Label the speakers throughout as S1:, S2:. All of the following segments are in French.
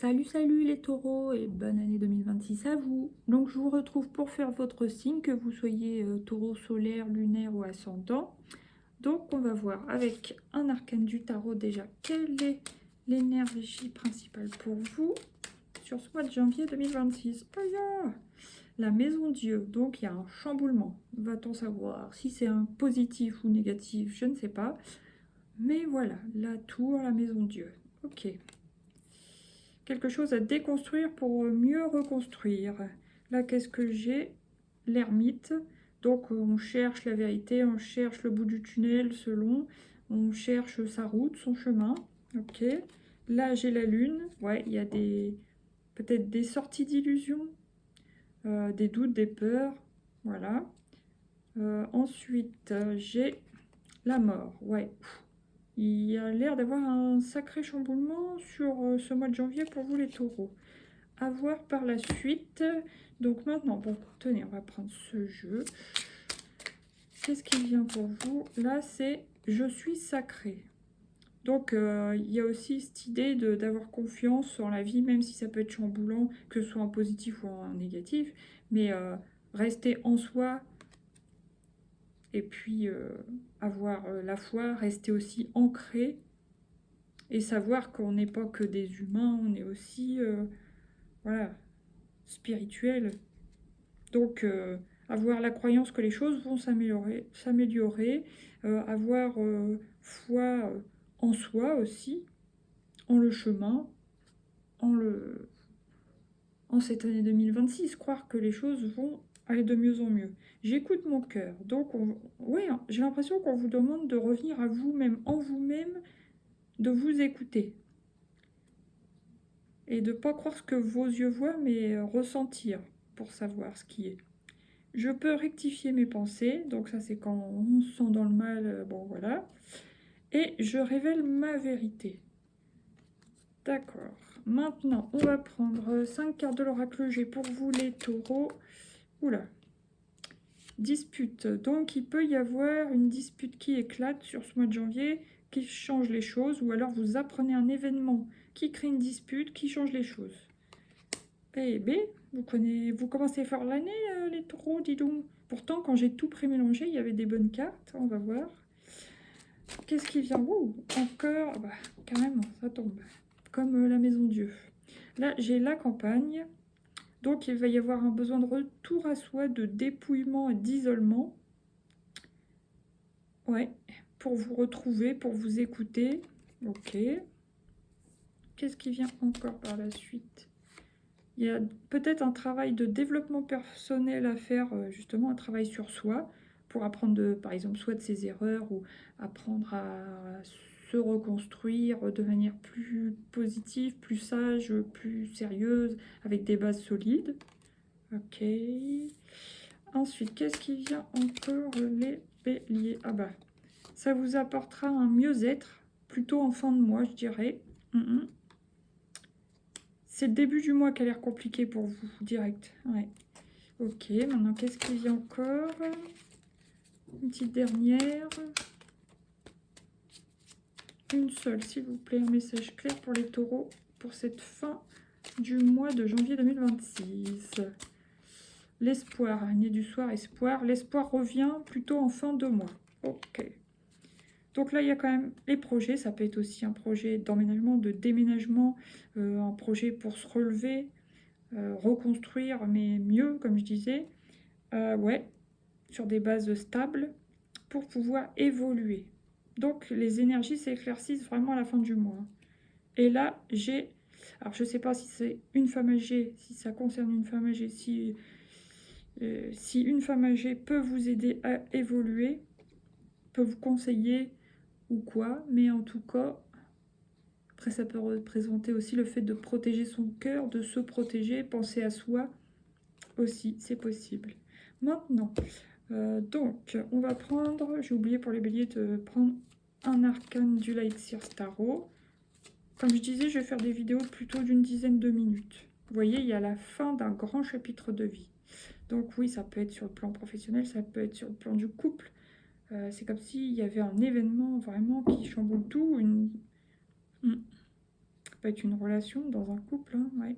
S1: Salut, salut les taureaux et bonne année 2026 à vous. Donc je vous retrouve pour faire votre signe, que vous soyez taureau solaire, lunaire ou ascendant. Donc on va voir avec un arcane du tarot déjà quelle est l'énergie principale pour vous sur ce mois de janvier 2026. Aïe, la maison Dieu, donc il y a un chamboulement. Va-t-on savoir si c'est un positif ou négatif, je ne sais pas. Mais voilà, la tour, la maison Dieu. Ok. Quelque chose à déconstruire pour mieux reconstruire. Là, qu'est-ce que j'ai? L'ermite. Donc, on cherche la vérité, on cherche le bout du tunnel selon, on cherche sa route, son chemin. Ok. Là, j'ai la lune. Ouais, il y a peut-être des sorties d'illusions, des doutes, des peurs. Voilà. Ensuite, j'ai la mort. Ouais. Il y a l'air d'avoir un sacré chamboulement sur ce mois de janvier pour vous les taureaux. À voir par la suite. Donc maintenant, bon, tenez, on va prendre ce jeu. Qu'est-ce qui vient pour vous? Là, c'est « Je suis sacré ». Donc, il y a aussi cette idée d'avoir confiance en la vie, même si ça peut être chamboulant, que ce soit en positif ou en négatif. Mais rester en soi et puis avoir la foi, rester aussi ancré et savoir qu'on n'est pas que des humains, on est aussi voilà, spirituel. Donc, avoir la croyance que les choses vont s'améliorer, avoir foi en soi aussi, en le chemin, en cette année 2026, croire que les choses vont aller de mieux en mieux. J'écoute mon cœur. Donc, ouais, hein, j'ai l'impression qu'on vous demande de revenir à vous-même, en vous-même, de vous écouter. Et de ne pas croire ce que vos yeux voient, mais ressentir pour savoir ce qui est. Je peux rectifier mes pensées, donc ça c'est quand on se sent dans le mal, bon voilà. Et je révèle ma vérité. D'accord. Maintenant, on va prendre 5 cartes de l'oracle G pour vous les taureaux. Oula. Dispute. Donc il peut y avoir une dispute qui éclate sur ce mois de janvier, qui change les choses, ou alors vous apprenez un événement qui crée une dispute, qui change les choses. Eh B, vous commencez fort l'année, les taureaux, dis donc. Pourtant, quand j'ai tout pré-mélangé, il y avait des bonnes cartes. On va voir. Qu'est-ce qui vient? Ouh, encore, bah, carrément, ça tombe. Comme la maison Dieu. Là, j'ai la campagne. Donc, il va y avoir un besoin de retour à soi, de dépouillement et d'isolement. Ouais, pour vous retrouver, pour vous écouter. Ok. Qu'est-ce qui vient encore par la suite? Il y a peut-être un travail de développement personnel à faire, justement un travail sur soi, pour apprendre, par exemple, soit de ses erreurs, ou apprendre à se reconstruire de manière plus positive, plus sage, plus sérieuse, avec des bases solides. Ok. Ensuite, qu'est-ce qui vient encore, les béliers? Ah bah, ça vous apportera un mieux-être, plutôt en fin de mois, je dirais. C'est le début du mois qui a l'air compliqué pour vous, direct. Ouais. Ok, maintenant, qu'est-ce qui vient encore? Une petite dernière. Une seule, s'il vous plaît. Un message clair pour les taureaux pour cette fin du mois de janvier 2026. L'espoir, année du soir, espoir. L'espoir revient plutôt en fin de mois. Ok. Donc là, il y a quand même les projets. Ça peut être aussi un projet d'emménagement, de déménagement, un projet pour se relever, reconstruire, mais mieux, comme je disais. Ouais, sur des bases stables pour pouvoir évoluer. Donc, les énergies s'éclaircissent vraiment à la fin du mois. Et là, j'ai... Alors, je ne sais pas si c'est une femme âgée, si ça concerne une femme âgée, si une femme âgée peut vous aider à évoluer, peut vous conseiller ou quoi, mais en tout cas, après ça peut représenter aussi le fait de protéger son cœur, de se protéger, penser à soi aussi, c'est possible. Maintenant, donc, on va prendre, j'ai oublié pour les béliers de prendre un arcane du Light Seers Tarot. Comme je disais, je vais faire des vidéos plutôt d'une dizaine de minutes. Vous voyez, il y a la fin d'un grand chapitre de vie. Donc oui, ça peut être sur le plan professionnel, ça peut être sur le plan du couple. C'est comme s'il y avait un événement vraiment qui chamboule tout. peut être une relation dans un couple, hein, ouais.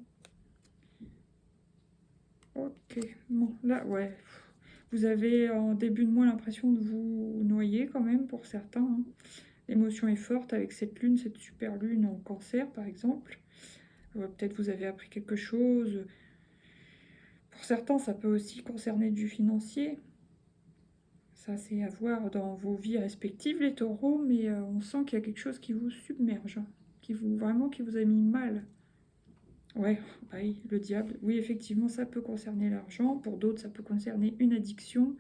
S1: Ok, bon, là, ouais. Vous avez en début de mois l'impression de vous noyer quand même pour certains, hein. L'émotion est forte avec cette lune, cette super lune en cancer par exemple. Peut-être vous avez appris quelque chose. Pour certains, ça peut aussi concerner du financier. Ça, c'est à voir dans vos vies respectives, les taureaux, mais on sent qu'il y a quelque chose qui vous submerge, hein, vraiment qui vous a mis mal. Ouais, oui, le diable. Oui, effectivement, ça peut concerner l'argent. Pour d'autres, ça peut concerner une addiction,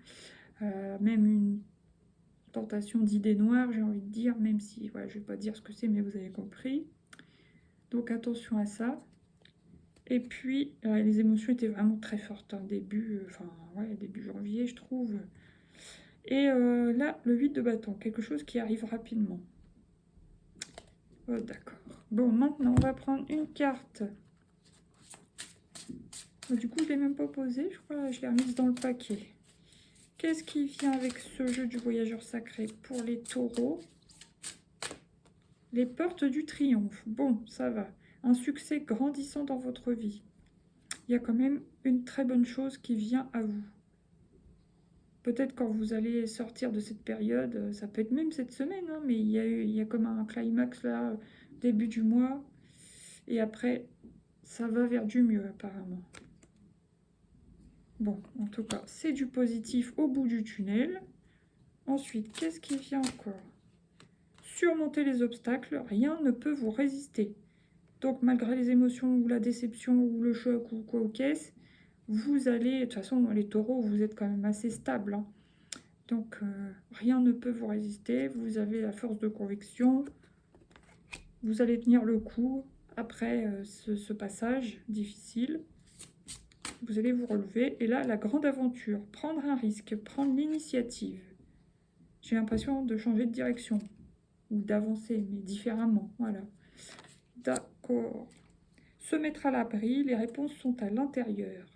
S1: même une tentation d'idées noires, j'ai envie de dire, même si, voilà, je ne vais pas dire ce que c'est, mais vous avez compris. Donc attention à ça. Et puis, les émotions étaient vraiment très fortes, hein, début janvier, je trouve. Et là, le 8 de bâton, quelque chose qui arrive rapidement. Oh, d'accord. Bon, maintenant, on va prendre une carte. Du coup, je ne l'ai même pas posée, je crois, je l'ai remise dans le paquet. Qu'est-ce qui vient avec ce jeu du voyageur sacré pour les taureaux? Les portes du triomphe. Bon, ça va. Un succès grandissant dans votre vie. Il y a quand même une très bonne chose qui vient à vous. Peut-être quand vous allez sortir de cette période, ça peut être même cette semaine, hein, mais il y a comme un climax là, début du mois. Et après, ça va vers du mieux apparemment. Bon, en tout cas, c'est du positif au bout du tunnel. Ensuite, qu'est-ce qui vient encore? Surmonter les obstacles, rien ne peut vous résister. Donc, malgré les émotions ou la déception ou le choc ou quoi au caisse, vous allez... De toute façon, les taureaux, vous êtes quand même assez stable, hein. Donc, rien ne peut vous résister. Vous avez la force de conviction. Vous allez tenir le coup après ce passage difficile. Vous allez vous relever. Et là, la grande aventure. Prendre un risque, prendre l'initiative. J'ai l'impression de changer de direction. Ou d'avancer, mais différemment. Voilà. D'accord. Se mettre à l'abri. Les réponses sont à l'intérieur.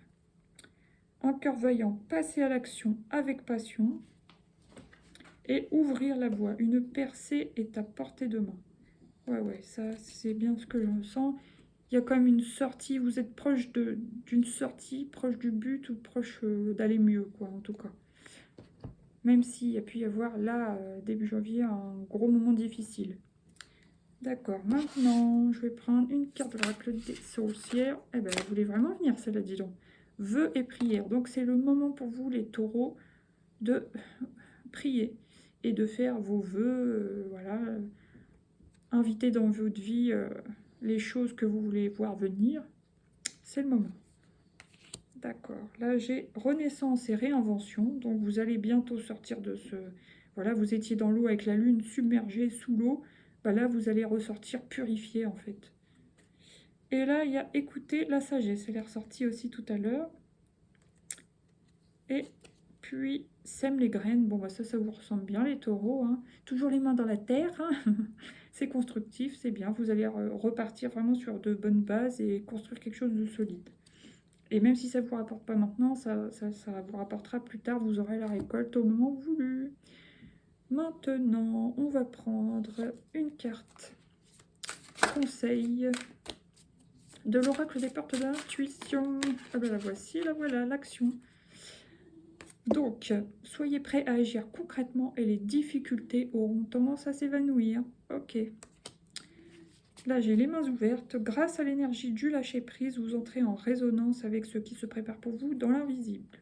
S1: Un cœur vaillant. Passer à l'action avec passion. Et ouvrir la voie. Une percée est à portée de main. Ouais, ça c'est bien ce que je ressens. Il y a quand même une sortie, vous êtes proche d'une sortie, proche du but ou proche d'aller mieux, quoi, en tout cas. Même s'il y a pu y avoir là, début janvier, un gros moment difficile. D'accord, maintenant je vais prendre une carte de l'oracle des sorcières. Eh ben, elle voulait vraiment venir, celle-là, dis donc. Vœux et prières. Donc c'est le moment pour vous, les taureaux, de prier et de faire vos vœux, voilà. Inviter dans votre vie les choses que vous voulez voir venir, c'est le moment. D'accord, là j'ai renaissance et réinvention, donc vous allez bientôt sortir de ce... Voilà, vous étiez dans l'eau avec la lune submergée sous l'eau, bah là vous allez ressortir purifié en fait. Et là il y a écouter la sagesse, elle est ressortie aussi tout à l'heure. Et puis sème les graines, bon bah ça vous ressemble bien les taureaux, hein. Toujours les mains dans la terre, hein. C'est constructif, c'est bien, vous allez repartir vraiment sur de bonnes bases et construire quelque chose de solide. Et même si ça ne vous rapporte pas maintenant, ça vous rapportera plus tard, vous aurez la récolte au moment voulu. Maintenant, on va prendre une carte conseil de l'oracle des portes de l'intuition. Ah ben la voici, la voilà, l'action. Donc, soyez prêts à agir concrètement et les difficultés auront tendance à s'évanouir. Ok. Là, j'ai les mains ouvertes. Grâce à l'énergie du lâcher-prise, vous entrez en résonance avec ce qui se prépare pour vous dans l'invisible.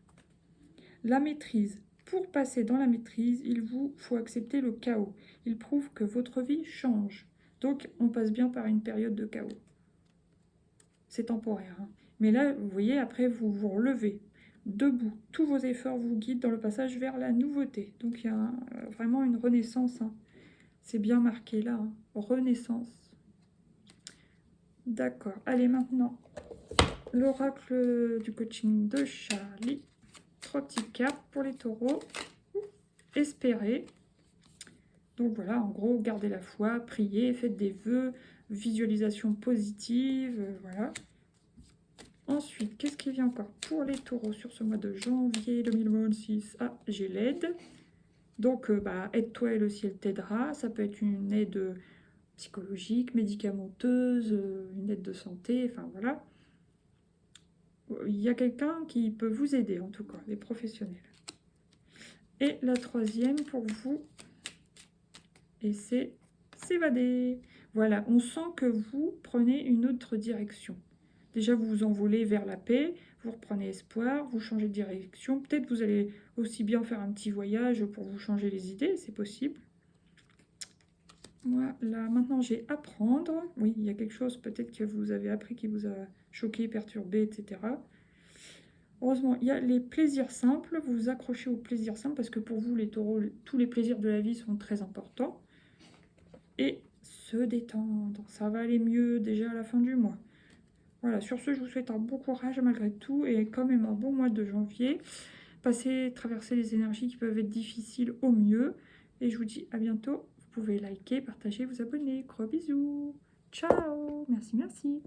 S1: La maîtrise. Pour passer dans la maîtrise, il vous faut accepter le chaos. Il prouve que votre vie change. Donc, on passe bien par une période de chaos. C'est temporaire, hein. Mais là, vous voyez, après, vous vous relevez. Debout, tous vos efforts vous guident dans le passage vers la nouveauté. Donc il y a vraiment une renaissance, hein. C'est bien marqué là, hein. Renaissance. D'accord, allez maintenant, l'oracle du coaching de Charlie. 3 petites cartes pour les taureaux. Espérer. Donc voilà, en gros, gardez la foi, priez, faites des vœux, visualisation positive, voilà. Ensuite, qu'est-ce qui vient encore pour les taureaux sur ce mois de janvier 2026? Ah, j'ai l'aide. Donc, aide-toi et le ciel t'aidera. Ça peut être une aide psychologique, médicamenteuse, une aide de santé, enfin voilà. Il y a quelqu'un qui peut vous aider, en tout cas, les professionnels. Et la troisième pour vous, et c'est s'évader. Voilà, on sent que vous prenez une autre direction. Déjà, vous vous envolez vers la paix, vous reprenez espoir, vous changez de direction. Peut-être vous allez aussi bien faire un petit voyage pour vous changer les idées, c'est possible. Voilà, maintenant j'ai apprendre. Oui, il y a quelque chose peut-être que vous avez appris qui vous a choqué, perturbé, etc. Heureusement, il y a les plaisirs simples. Vous vous accrochez aux plaisirs simples parce que pour vous, les taureaux, tous les plaisirs de la vie sont très importants. Et se détendre, ça va aller mieux déjà à la fin du mois. Voilà, sur ce, je vous souhaite un bon courage malgré tout et quand même un bon mois de janvier. Traverser les énergies qui peuvent être difficiles au mieux. Et je vous dis à bientôt. Vous pouvez liker, partager, vous abonner. Gros bisous. Ciao. Merci, merci.